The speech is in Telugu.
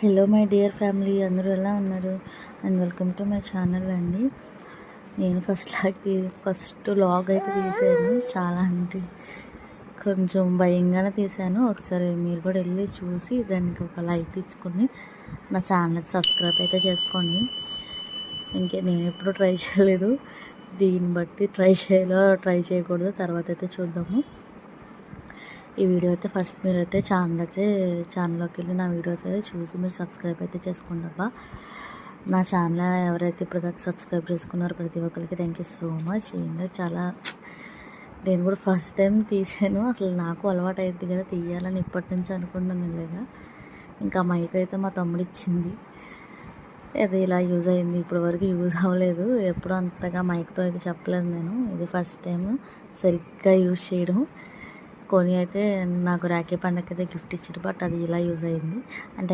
హలో మై డియర్ ఫ్యామిలీ, అందరూ ఎలా ఉన్నారు? And welcome to my channel అండి. నేను ఫస్ట్ వ్లాగ్ అయితే తీసాను. చాలా అంటే కొంచెం భయంగానే తీసాను. ఒకసారి మీరు కూడా వెళ్ళి చూసి దానికి ఒక లైక్ ఇచ్చుకొని నా ఛానల్ సబ్స్క్రైబ్ అయితే చేసుకోండి. నేను ఎప్పుడు ట్రై చేయలేదు. దీన్ని బట్టి ట్రై చేయకూడదు తర్వాత అయితే చూద్దాము. ఈ వీడియో అయితే ఫస్ట్ మీరైతే ఛానల్లోకి వెళ్ళి నా వీడియో అయితే చూసి మీరు సబ్స్క్రైబ్ అయితే చేసుకోండి అబ్బా. నా ఛానల్ ఎవరైతే ఇప్పటిదాకా సబ్స్క్రైబ్ చేసుకున్నారో ప్రతి ఒక్కరికి థ్యాంక్ యూ సో మచ్. నేను కూడా ఫస్ట్ టైం తీసాను. అసలు నాకు అలవాటు అయింది కదా తీయాలని ఇప్పటి నుంచి అనుకున్నాను. ఇలాగా ఇంకా మైక్ అయితే మా తమ్ముడు ఇచ్చింది. అది ఇలా యూజ్ అయింది. ఇప్పటివరకు యూజ్ అవ్వలేదు. ఎప్పుడు అంతగా మైక్తో అయితే చెప్పలేదు నేను. ఇది ఫస్ట్ టైం సరిగ్గా యూజ్ చేయడం. కొని అయితే నాకు రాఖీ పండగకి అయితే గిఫ్ట్ ఇచ్చాడు. బట్ అది ఇలా యూజ్ అయింది అంటే